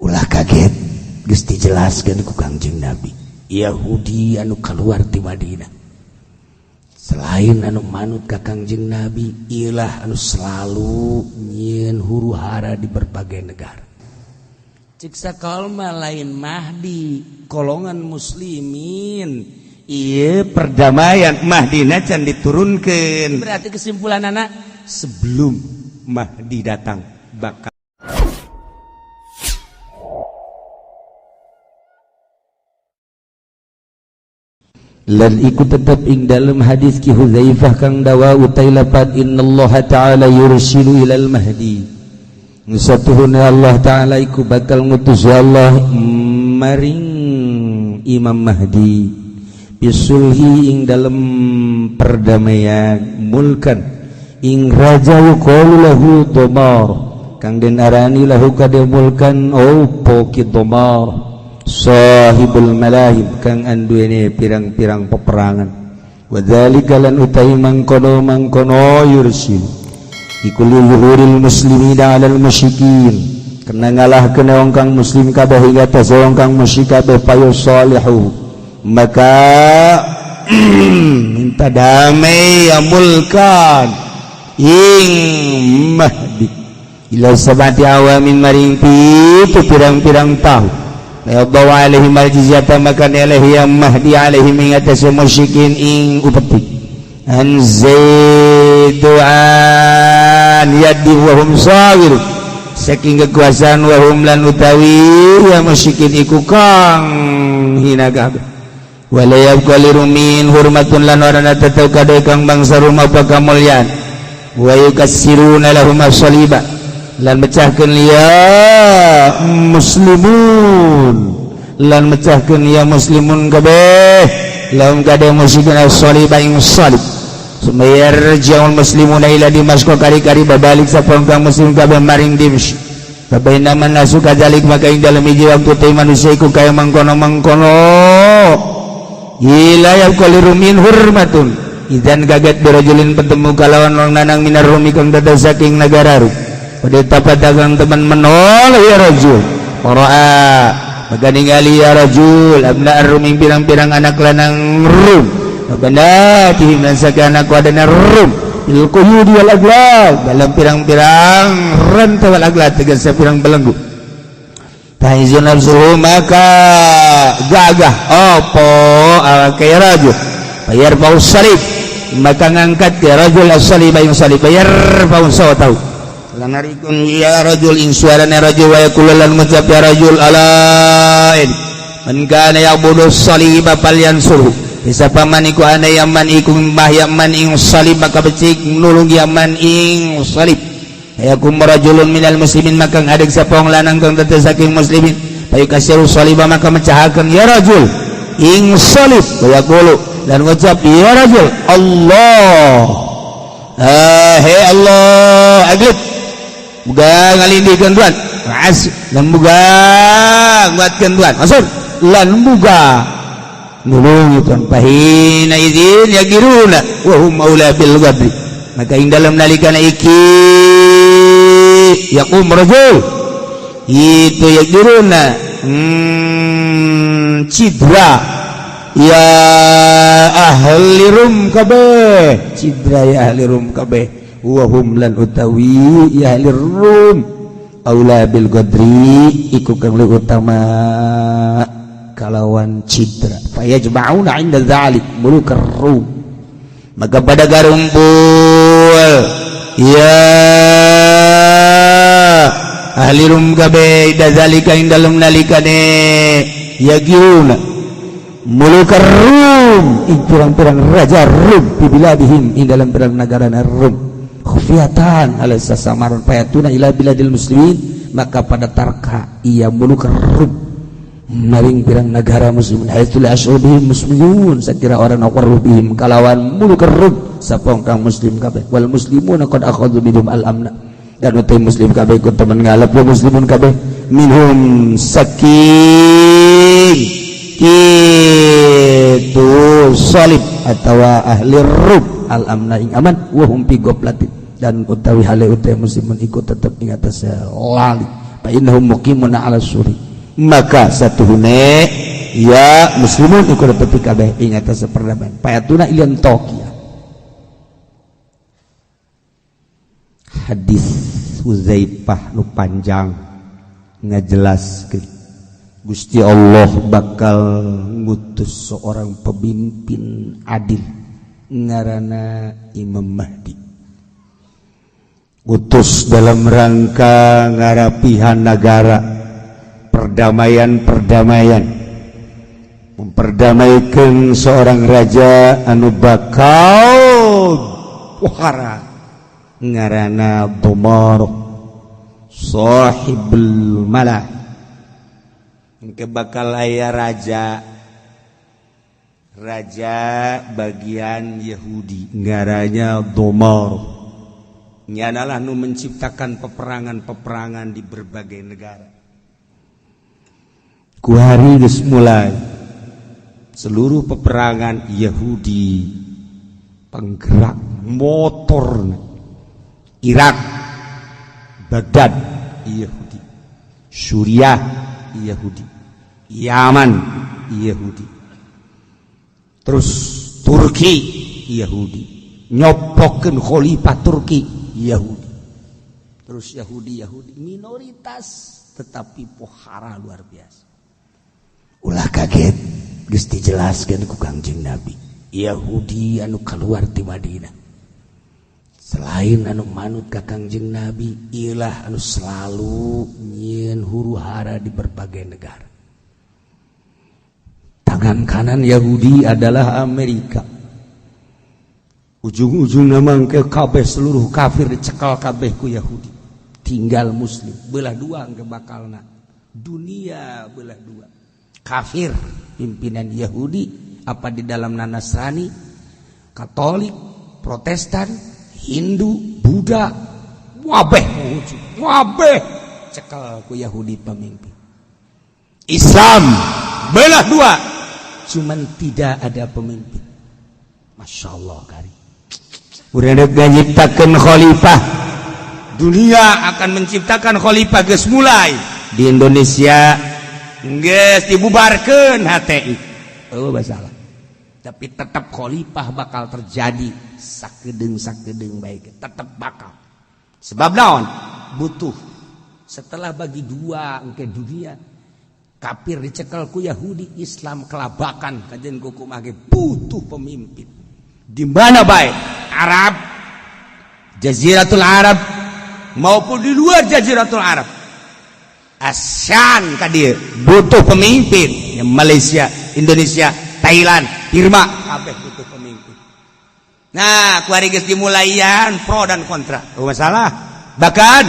ulah kaget geus dijelaskeun ku Kangjeng Nabi. Yahudi anu keluar ti Madinah selain anu manut ka Kangjeng Nabi ilah anu selalu nyieun huru-hara di berbagai negara. Cik sakalma lain Mahdi golongan muslimin ieu perdamaian Mahdina can diturunkeun. Berarti kesimpulan anak sebelum Mahdi datang bakal lan ikut tetap ing dalam hadis ki Hudzaifah kang dawa utai lapat innallaha ta'ala yursilu ilal mahdi satuhuna Allah ta'ala iku bakal ngutus Allah maring Imam Mahdi bisulhi ing dalam perdamaian mulkan ing raja yuqalu lahu domar kang den arani lahu kademulkan opo ki domar sahibul malahib kang anduene pirang-pirang peperangan wadzalika lan utai mangkono yursil iku lihuril muslimina alal musyrikin kena ngalahkeun wong kang muslim kabeh ing atas wong kang musyrik kabeh payo salihu maka minta damai amulkan ing Mahdi ila sabati awamin maring pitu pirang-pirang tahun Yaddawa alaihim al-jizyata maka nialahi yang Mahdi alaihim ingatasi musyrikin ing upeti anzaidu'an yaddi wahum sawir saking kekuasaan wahum lan utawi yang musyrikin iku kang hinagab walayab kalirumin hurmatun lan warana tetau kadai kang bangsa rumah pakamulyan wa yukassiruna lahum as-saliba lan mecahkeun ya muslimun lan mecahkeun ya muslimun kabeh laum kadeh musyrikin as-salib ing salib sumayar jaul muslimuna ila Damaskus kari-kari babalik sapong kang muslim kabeh maring Dimsyq babaina man nasu kadzalik maka ing dalem hiji waktu teh manusia iku kaya mangkono-mangkono ila yaqaliru min hurmatun idan gaget birajulin petemu kalawan wong nanang minar rumi kang dada saking negara ru pada tapat dagang teman menol ya rajul qara'a maka ningali ya rajul abna ar-rum pirang-pirang anak lanang rum banatihim lan sakan anak wadana rum il quyud wal aglad dalam pirang-pirang rantai wal aglad tegas pirang belenggu tahizun nafsuhu maka gagah opo kaya rajul bayar paus salib maka ngangkat ya rajul as-salib ayung salib bayar paus sawatahu lanarikun ya rajul insuarana rajul wa yakulalan mucap ya rajul alain man kana ya'budu saliba falyansuruh siapa man iku ana yaman iku mbah yaman ing salib maka becik nulung yaman ing salib ayakum rajulun minal muslimin maka ngadeg sapong lanang kang tetep saking muslimin payu kasiru saliba maka mecahakeun ya rajul ing salib wa yaqulu dan ngucap ya rajul Allah he Allah aglib buga ngalindihkeun tuan as lan buga nguatkeun tuan maksud lan buga nulungkeun pahina idzin yagiruna wa hum maula bil ghadri maka ing dalam nalikana iki yaqum rajul itu yagiruna cidra ya ahli rum kabeh cidra ya ahli rum kabeh wahum lan utawi ya ahli rum aula bil qadri iku kang luwih utama kalawan cidra fayajma'una 'inda dzalik mulukar rum maka pada garumpul ya ahli rum kabeh dzalika ing dalem nalikane yagiruna mulukar rum ing pirang-pirang raja rum bibiladihim ing dalam pirang negara rum khufiyatan ala sasamaran payatuna ila biladil muslimin maka pada tarka ia mulukar rum maring pirang negara muslimin haitsul asyubihim muslimun sakira orang aqarru bihim kalawan mulukar rum sapong kang muslim kabeh wal muslimuna qad akhadhu minhum al amna dan utai muslim kabeh ikut teman ngalap wa muslimun kabeh minhum saking itu salib atau ahli rum al amna ing aman wa hum fi goflatin dan utawi hale utai muslimun ikut tetap ing atas lali fa innahum muqimuna 'ala suri maka satuhune ya muslimun iku tepi kabeh ing atas peradaban payatuna ilian tokia hadis Hudzaifah nu panjang ngajelaskeun Gusti Allah bakal ngutus seorang pemimpin adil ngaranna Imam Mahdi utus dalam rangka ngarapihan negara perdamaian memperdamaikan seorang raja anu bakal wahara ngaranna Dumar sahibul malah engke bakal aya raja bagian Yahudi ngarannya Dumar nyanalah nu menciptakan peperangan di berbagai negara ku hari geus mulai seluruh peperangan Yahudi penggerak motor Irak Baghdad Yahudi Suriah Yahudi Yaman Yahudi terus Turki Yahudi nyopokeun khalifah Turki Yahudi terus Yahudi minoritas tetapi pohara luar biasa ulah kaget geus dijelaskeun ku Kangjeng Nabi Yahudi anu keluar ti Madinah selain anu manut ka Kangjeng Nabi ialah anu selalu nyieun huru-hara di berbagai negara tangan kanan Yahudi adalah Amerika ujung-ujung namang ke kabeh seluruh kafir dicekal kabeh ku Yahudi tinggal muslim belah dua engke bakalna dunia belah dua kafir pimpinan Yahudi apa di dalam Nasrani Katolik Protestan Hindu Buddha wabeh cekal ku Yahudi pemimpin Islam belah dua cuman tidak ada pemimpin Masya Allah kari udah menciptakan khalifah dunia akan menciptakan khalifah geus mulai di Indonesia geus dibubarkeun HTI masalah tapi tetap khalifah bakal terjadi sakedeung baik tetap bakal sebab naon butuh setelah bagi dua engke dunia kafir dicekel ku Yahudi Islam kelabakan kajian kuku mage butuh pemimpin di mana baik Arab Jaziratul Arab maupun di luar Jaziratul Arab ASEAN kadir butuh pemimpin ya, Malaysia Indonesia Thailand Birma kabeh butuh pemimpin nah kuari geus dimulaian pro dan kontra masalah bahkan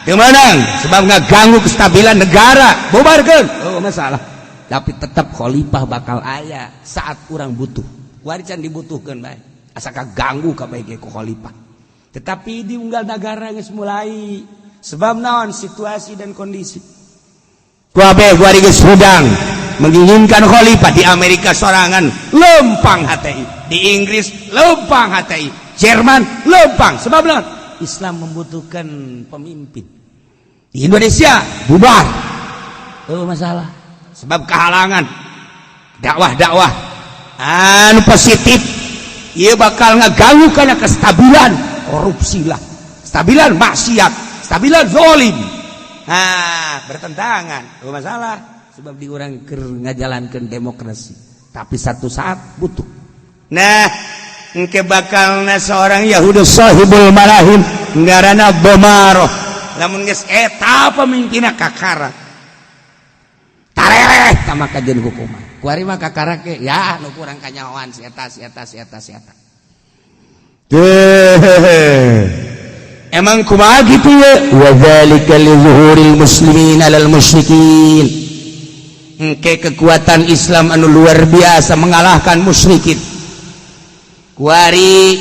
demenang sebab ngaganggu kestabilan negara bubarkeun masalah tapi tetap khalifah bakal aya saat kurang butuh kuari can dibutuhkeun bae asa kaganggu kabeh ge ku khalifah tetapi di unggal negara geus mulai sebab naon situasi dan kondisi kabeh kuari geus hudang menginginkan khalifah di Amerika sorangan lempang HTI di Inggris lempang HTI Jerman lempang sebab naon Islam membutuhkan pemimpin di Indonesia bubar masalah sebab kehalangan dakwah anu positif ieu bakal ngaganggu kana kestabilan korupsi lah stabilan maksiat stabilan zalim bertentangan masalah sebab diurang keur ngajalankeun demokrasi tapi satu saat butuh nah engke bakalna seorang Yahudi sahibul malahim ngaranna Bomaroh lamun geus eta pemimpinna kakara tareleh sama kajian hukuman kuari mah kakara ke ya nu kurang kanyawan si eta emang kumaha gitu ya wa dzalika li zuhuril muslimin 'alal musyrikin engke kekuatan Islam anu luar biasa mengalahkan musyrikin kuari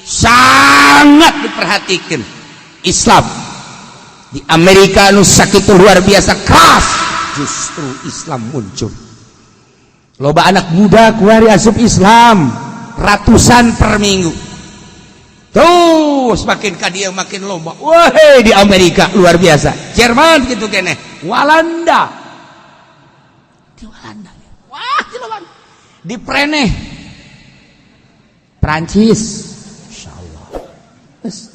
sangat diperhatikan Islam di Amerika anu sakitu luar biasa keras justru Islam muncul loba anak muda kuari asup Islam ratusan per minggu Terus makin ka dia makin lomba. Wah, di Amerika luar biasa. Jerman gitu kene. Walanda. Di Walanda. Wah, di Walanda. Di Preneh. Prancis. Insyaallah. Wes.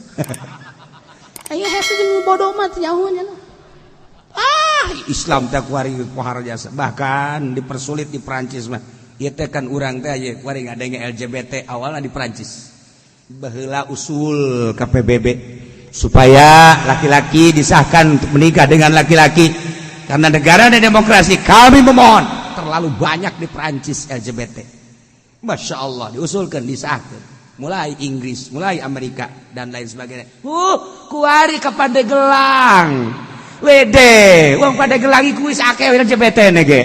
Aya hese jeung bodoh mah nyahonya. Islam teh kuari pohar jasa. Bahkan dipersulit di Prancis mah. Ieu teh kan urang teh aya kuari ngadenge LGBT awalna di Prancis. Baheula usul KPBB supaya laki-laki disahkan untuk menikah dengan laki-laki karena negara dan demokrasi. Kami memohon, terlalu banyak di Prancis LGBT. Masya Allah, diusulkan, disahkan. Mulai Inggris, mulai Amerika dan lain sebagainya. Kuari ke Pandegelang, wede, uang Pandegelang kuis akeh LGBT nege.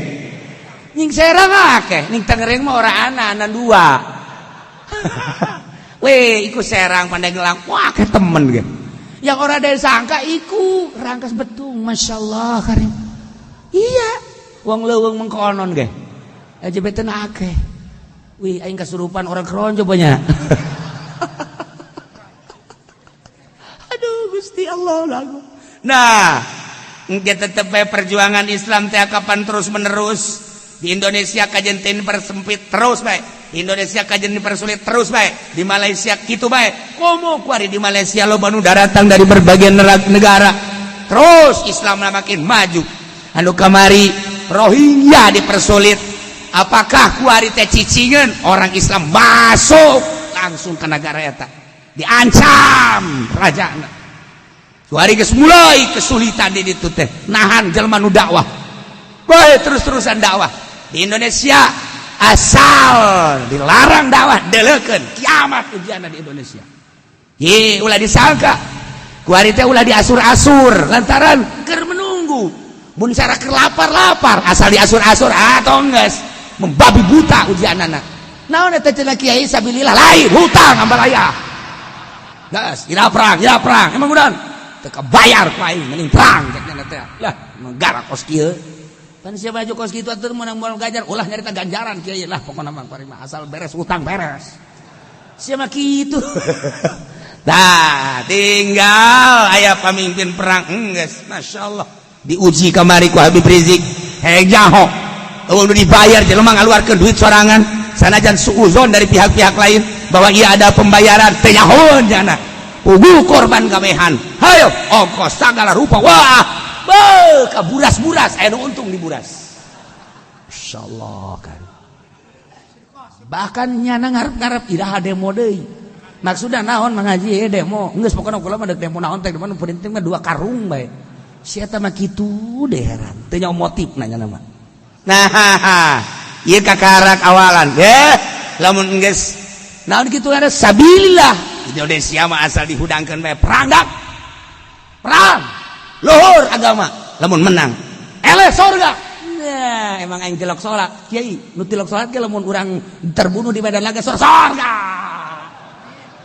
Ning Serang akeh, ning Tangerang mah ora ana dua. Weh, ikut Serang Pandeglang, wah ke temen gitu. Yang orang dari sangka ikut Rangkas Betung, masya Allah karim. Iya, uang leweng mengkonon gitu. LGBT nake. Wih, aing kesurupan orang keronjo banyak. Aduh, Gusti Allah lagu. Nah, kita tetap perjuangan Islam teh kapan terus menerus. Di Indonesia kajian dipersempit terus baik. Indonesia kajian dipersulit terus baik. Di Malaysia gitu baik. Komo kuari di Malaysia lo banu datang dari berbagai negara. Terus Islam makin maju. Anu kamari Rohingya dipersulit. Apakah kuari teh cicingan orang Islam masuk langsung ke negara eta. Diancam rajana. Kuari geus mulai kesulitan di ditu teh. Nahan jelema nu dakwah. Bae terus-terusan dakwah. Di Indonesia asal dilarang dakwah deleukeun kiamat ujianna di Indonesia. Ye ulah disangka kuari teh ulah diasur-asur lantaran keur menunggu mun cara keur lapar-lapar asal diasur-asur atau geus membabi buta ujianana. Naon eta cenah kiai sabilillah lain hutang ambalaya. Geus ira perang emang udan teu kabayar ku aing mending perang cenah teh. Lah negara kos kieu kan siapa aja kos gitu atur menang gajar ulah nyarita ganjaran kieu lah pokona mah parima asal beres utang beres siapa gitu. Tah tinggal aya pamimpin perang geus masyaallah diuji kamari ku Habib Rizik hejaho eueuh dibayar jelema ngaluarkeun duit sorangan sanajan suuzon dari pihak-pihak lain bahwa ia ada pembayaran teh nyahoan jana pugu korban gamehan hayo ongkos segala rupa wah kaburas-buras aya untung diburas insyaallah kan bahkan nyana ngarep-ngarep iraha demo deui maksudna naon mengaji demo geus pokona kula mah demo naon teh depan penting mah 2 karung bae sia eta mah kitu deh heran teu nyaho motif nanya nama nah ieu kakarak awalan lamun geus naon kitu ada sabilillah Indonesia mah asal dihudangkeun bae perang luhur agama lamun menang eleh surga. Nah emang aing tilok salat kiai nu tilok salat ge lamun urang terbunuh di medan laga surga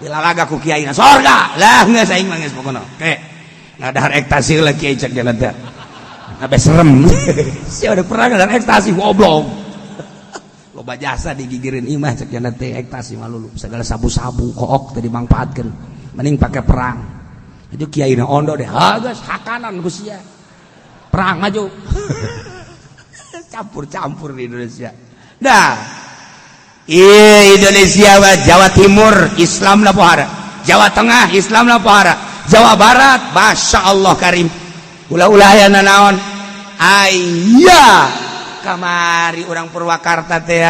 dilalaga ku kiai na surga lah geus aing mah geus pokona oke ngadahar ekstasi lah kiai cek jalan teh abe serem sia udah perang ngadahar ekstasi goblok loba jasa digigireun imah cek jalan teh ekstasi mah lulu segala sabu-sabu kook teh dimanfaatkeun mending pake perang itu kiai na ondo deh geus hakanan ku sia perang aja campur-campur di Indonesia. Nah Indonesia Jawa Timur Islam lah pohara Jawa Tengah Islam lah pohara Jawa Barat Masya Allah karim ulah-ulah ya naon ayah kamari orang Purwakarta teh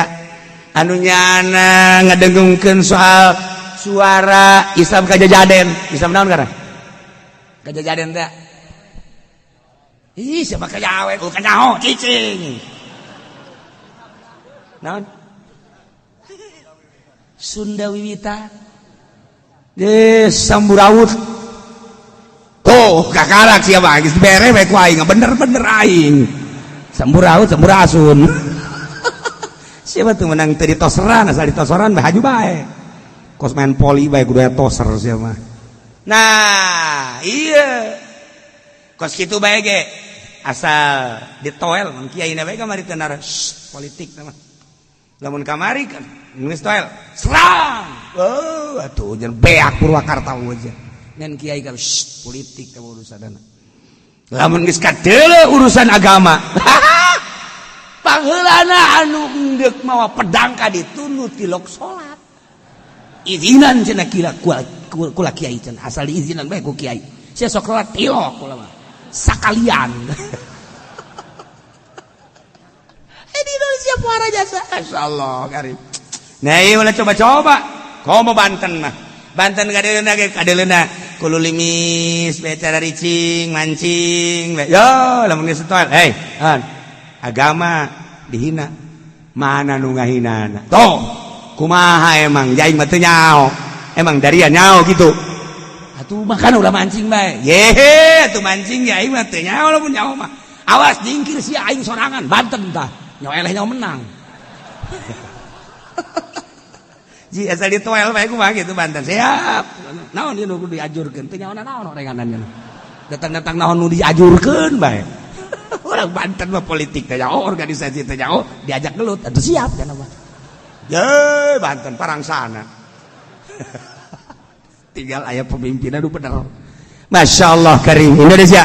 anu nyana ngadengungkeun soal suara Islam Kajajaden Islam naon karena Kajajaden teh ih siapa kajawen bukan nyaho cicing naon Sunda Wiwitan Samburawut tuh kakarak siapa geus bere bae ku aing bener-bener aing Samburawut Samburasun siapa tuh menang teu ditoseran asal ditoseran bae haju bae kos main poli bae kudu aya toser siapa nah iya kos kitu bae ge asal ditoel mun kiai na bae kamari teu nara politik nama lamun kamari kan geus toel serang Oh, atuh jangan beak Purwakarta aja. Ngan kiai ka politik ka urusanna. Lamun geus kadeuleu urusan agama. Pangeulana anu endek mawa pedang ka ditu nu tilok salat. Izinan cenah kula kiai cenah asal diizinan bae ku kiai. Sia sok salat tilok kula mah. Sakalian. Di Indonesia puara jasa. Masyaallah karim. Nah, ieu ulah coba-coba. Komo Banten mah. Banten kadeuleuna ge kadeuleuna kudu limis, becara ricing, mancing. Yo, lamun geus toel. Agama dihina. Mana nu ngahinana? Tuh, kumaha emang jaing mah teu nyao. Emang darian nyao gitu. Atuh makan ulah mancing bae. Yehe, atuh mancing ya aing mah teu nyao lamun nyao mah. Awas jingkir sia aing sorangan Banten tah. Nyao eleh nyao menang. Ji asal ditoel bae kumaha kitu Banten. Siap. Naon ieu nu diajurkeun? Teu nyaona naon orenganannya. Datang-datang naon nu diajurkeun bae. Orang Banten mah politik teh organisasi teh diajak gelut atuh siap kana mah. Ye, Banten parangsana. Tinggal aya pemimpinna nu bener. Masyaallah karim Indonesia.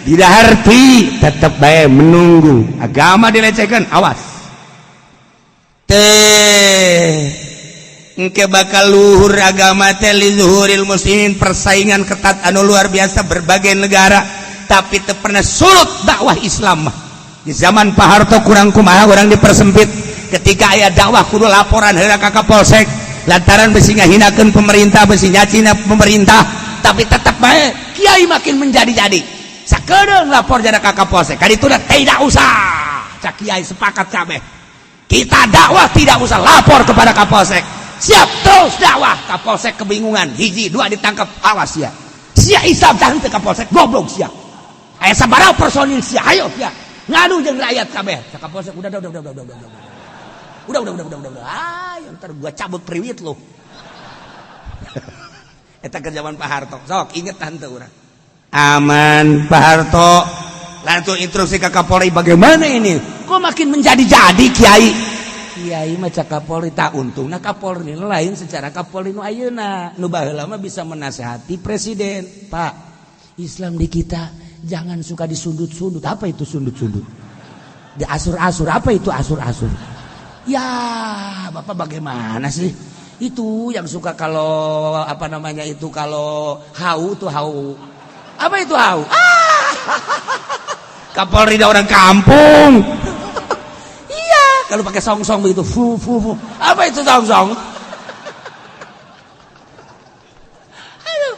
Didaharti tetep bae menunggu agama dilecehkeun awas. Engke bakal luhur agama teh li zuhuril muslimin persaingan ketat anu luar biasa berbagai negara tapi teu pernah surut dakwah Islam mah. Di zaman Pak Harto kurang kumaha urang dipersempit ketika aya dakwah kudu laporan heula ka Kapolsek lantaran besi ngahinakeun pemerintah besi nyacina pemerintah tapi tetap bae kiai makin menjadi-jadi. Sakedeung lapor jana ka Kapolsek kadituna tidak usah. Cak kiai sepakat kabeh. Kita dakwah tidak usah lapor kepada Kapolsek. Siap terus dakwah. Kapolsek kebingungan. Hiji, dua ditangkap. Awas ya. Sia Islam tahan ke Kapolsek. Goblok sia. Aya sabaraha personil sia. Ayo sia. Ngadu jeung rakyat kabeh. Ka Kapolsek udah. Udah. Ayo ntar gua cabut priwit lu. Eta ke zaman Pak Harto. Sok inget tante urang. Aman Pak Harto. Langsung instruksi ke Kapolri bagaimana ini? Kok makin menjadi-jadi kiai? Kiai mah cak Kapolri tak untung. Nah Kapolri lain secara Kapolri nu ayeuna. Nu baheula mah bisa menasehati presiden. Pak, Islam di kita jangan suka disundut-sundut. Apa itu sundut-sundut? Diasur-asur. Apa itu asur-asur? Ya, Bapak bagaimana sih? Itu yang suka kalau apa namanya itu kalau hau tuh hau. Apa itu hau? Kapolri dah orang kampung. Iya, kalau pakai song-song begitu, fu. Apa itu song-song? Aduh.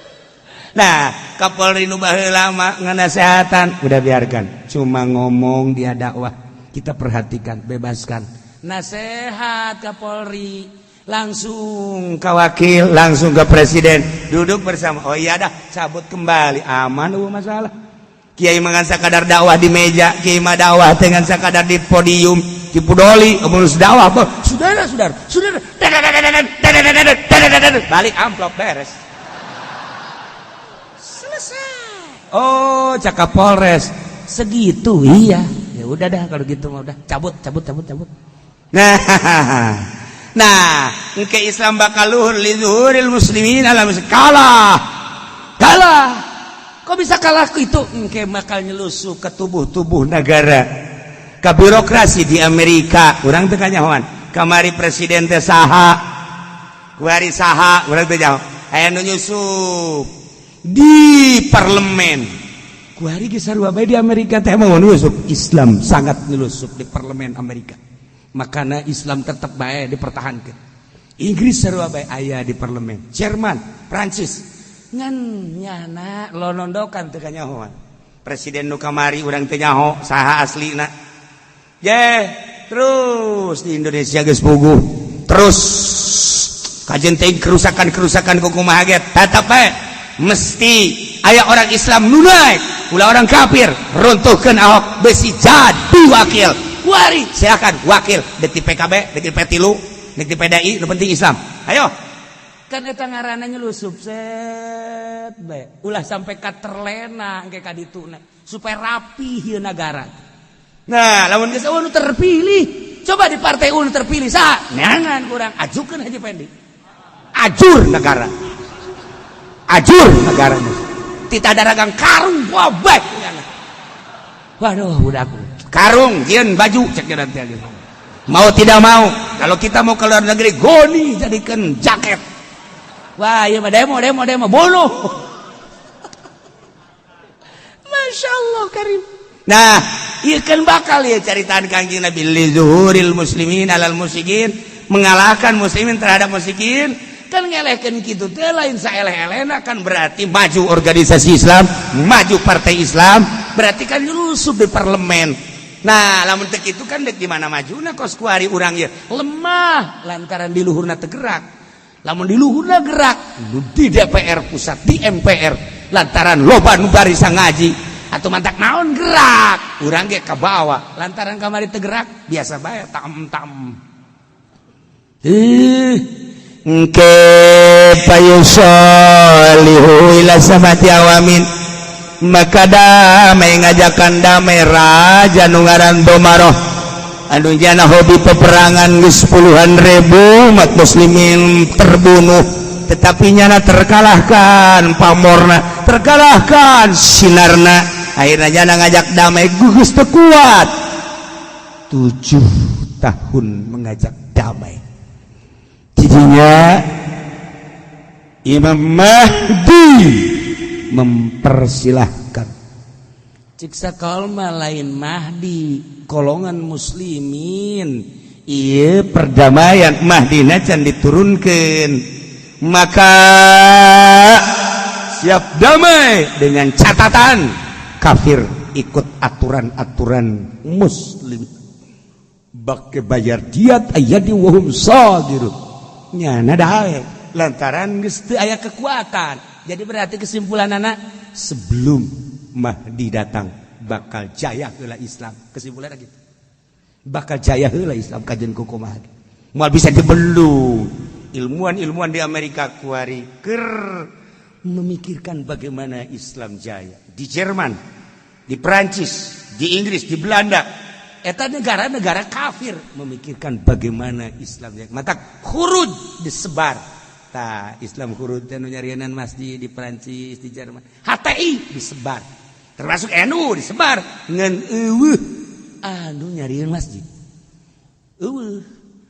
Nah, Kapolri nu baheula mah nganasehatan, udah biarkan. Cuma ngomong dia dakwah. Kita perhatikan, bebaskan. Nasehat Kapolri, langsung ke wakil, langsung ke presiden, duduk bersama. Oh iya dah, cabut kembali, aman masalah. Kiai mangan sakadar dakwah di meja, kiai mah dakwah dengan sakadar di podium, di pudoli, ngurus dakwah. Sudah. Balik amplop beres. Selesai. Oh, cak Kapolres. Segitu iya. Ya udah dah kalau gitu mah udah. Cabut. Nah, engke Islam bakal luhur li zuhuril muslimin alam kalah. Kok bisa kalah itu? Engke bakal nyelusup ke tubuh negara. Ke birokrasi di Amerika. Urang teu kanyahoan. Kamari presiden teh saha? Kuari saha? Urang teu jawab. Aya nu nyusup di parlemen. Kuari ge sarua bae di Amerika teh mah nyusup. Islam sangat nyelusup di parlemen Amerika. Makana Islam tetap bae dipertahankan. Inggris sarua bae aya di parlemen. Jerman, Prancis ngan nyana lonondokan teu kanyahoan. Presiden nu kamari urang teu nyaho saha aslina. Terus di Indonesia geus puguh. Terus kajen teh kerusakan kumaha ge tetep bae mesti aya orang Islam nu naik, ulah orang kafir runtuhkeun Ahok besi jadi wakil. Kuari silakan wakil dek di PKB, dek di P3, dek di PDI, nu penting Islam. Ayo. Kan eta ngaranna nyelusup set bae. Ulah sampai ka terlena engke ka dituna supaya rapi ieu negara. Nah, lamun geus nu terpilih, coba di partai terpilih saha? Neangan kurang ajukeun Haji Pendi. ajur negara tita daragang karung bobek waduh budakku karung yen baju cek nanti mau tidak mau kalau kita mau ke luar negeri goni jadikan jaket wah iya mah demo bunuh Masya Allah karim. Nah, ieu kan bakal ya caritaan Kangjeng Nabi li zuhuril muslimin alal musyrikin, mengalahkan muslimin terhadap musyrikin. Kan ngelehkeun kitu teh lain saeleh-elehna kan berarti maju organisasi Islam, maju partai Islam, berarti kan nyusup di parlemen. Nah, lamun teh kitu kan dek di mana majuna kos kuari urang ye lemah lantaran di luhurna teu gerak. Lamun di luhurna gerak di DPR pusat, di MPR lantaran loba nu barisa ngaji atau mantak naon gerak urang ge ka bawah lantaran kamari teu gerak biasa bae tam engke payusolihu ila samati awamin maka damai ngajakan damai raja nu ngaran Domaroh anu jana hobi peperangan geus puluhan ribu umat muslimin terbunuh tetapi nyana terkalahkan pamorna terkalahkan sinarna akhirnya nyana ngajak damai gugus teu kuat 7 tahun mengajak damai jadinya Imam Mahdi mempersilahkan cik sakal mah lain Mahdi golongan muslimin ieu perdamaian Mahdina can diturunkeun maka siap damai dengan catatan kafir ikut aturan-aturan muslim bake bayar diat ayadi wahum sagirun nyana dae lantaran geus teu aya kekuatan jadi berarti kesimpulan anak sebelum Mahdi datang bakal jaya heula Islam kesimpulan gitu bakal jaya heula Islam kajen kumaha moal bisa dibelung ilmuwan di Amerika kuari memikirkan bagaimana Islam jaya di Jerman, di Perancis, di Inggris, di Belanda eta negara-negara kafir memikirkan bagaimana Islam jaya mata khuruj disebar tah Islam khuruj anu nyarienan masjid di Perancis di Jerman HTI disebar termasuk NU disebar ngan eueuh anu nyarieun masjid eueuh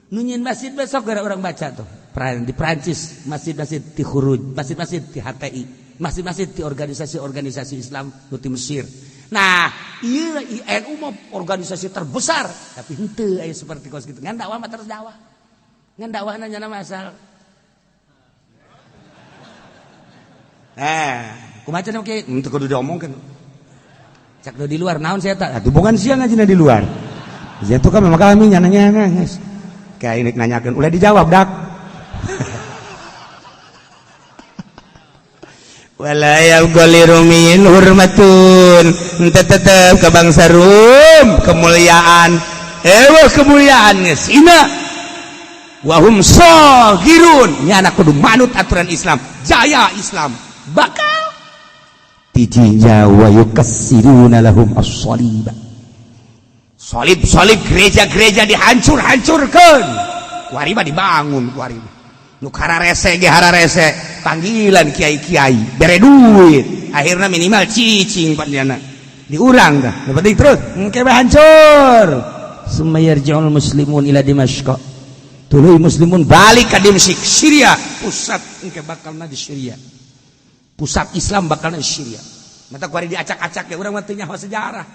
nu nyin masjid besok gara orang baca tuh di Prancis masjid-masjid di Khuruj, masjid-masjid di HTI, masjid-masjid di organisasi-organisasi Islam di Mesir. Nah, iya NU mau organisasi terbesar, tapi henteu aya seperti kos gitu. Ngan dakwah mah terus dakwah. Ngan dakwah nanya nama asal. Kumaha cenah oke, henteu kudu diomongkeun. Cak di luar naon saya tak? Atuh bukan siang aja di luar. Ya tuh kan memang kami nanya-nanya, guys. Kayak ini nanyakeun, ulah dijawab dak. Wala yaqaliru min hurmatun tetep ke bangsa Rum kemuliaan kemuliaan geus ina wahum sagirun nyana kudu manut aturan Islam jaya Islam bakal tijinya wa yukassiruna lahum as-salib salib gereja-gereja dihancur-hancurkeun kuari mah dibangun kuari nu hararese ge hararese panggilan kiai-kiai bere duit akhirnya minimal cicing panjana diurang dah dapat terus engke hancur sumayarjul muslimun ila Dimashq tuluy muslimun balik ka Dimashq Syria pusat engke bakalna di Syria pusat Islam bakalna di Syria mata kuari diacak-acak ya urang mah teu nyaho sejarah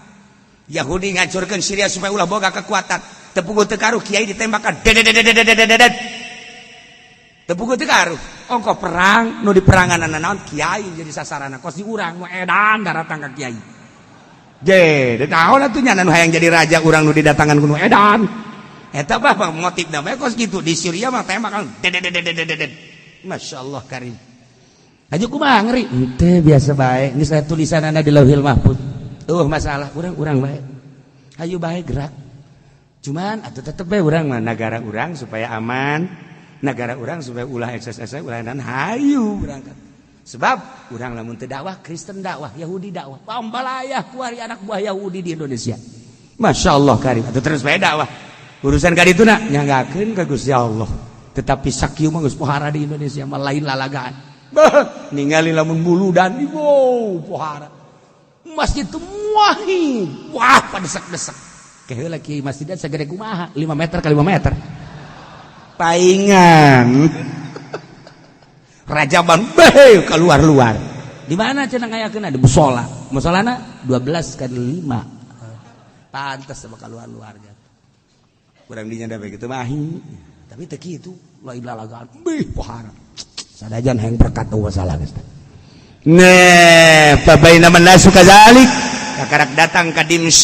Yahudi ngancurkeun Syria supaya ulah boga kekuatan tepung teu karuh kiai ditembakan tepung teu karuh ongko perang nu diperangan naon kiai jadi sasaranna kos diurang nu edan daratang ka kiai ge naon atuh nya nu hayang jadi raja urang nu didatangan ku nu edan eta bah motifna bae kos kitu di Syria mah tembakan masyaallah karim aja kumaha ngeri henteu biasa bae geus aya tulisanana di Lauhil Mahfuz masalah urang bae hayu bae gerak cuman atuh tetep bae urang mah negara urang supaya aman negara orang supaya ulah ekses ulah dan hayu berangkat sebab orang lamun teu dakwah Kristen dakwah Yahudi dakwah pambalayah kuari anak buah Yahudi di Indonesia Masya Allah karim atau terus bae dakwah urusan ka dituna nyanggakeun ka Gusti Allah tetapi sakieu mah geus pohara di Indonesia mah lain lalagaan. Ningali lamun buludan pohara. Masjid teu muahid. Wah, padesak-desak. Keheula kieu masjidan sagede kumaha? 5 meter kali 5 meter. Paingan. Rajaban keluar-luar. Di mana cenah ngayakeun di musola. Musolana 12 kali 5. Pantes sama keluar-luar. Kurang dinya da begitu mah. Tapi teu kitu, lain lalagaan. Pohara. Sadajan hayang berkat wasallam. Nah, pabaina man nasu kadzalik. Kakarak datang ka dimsi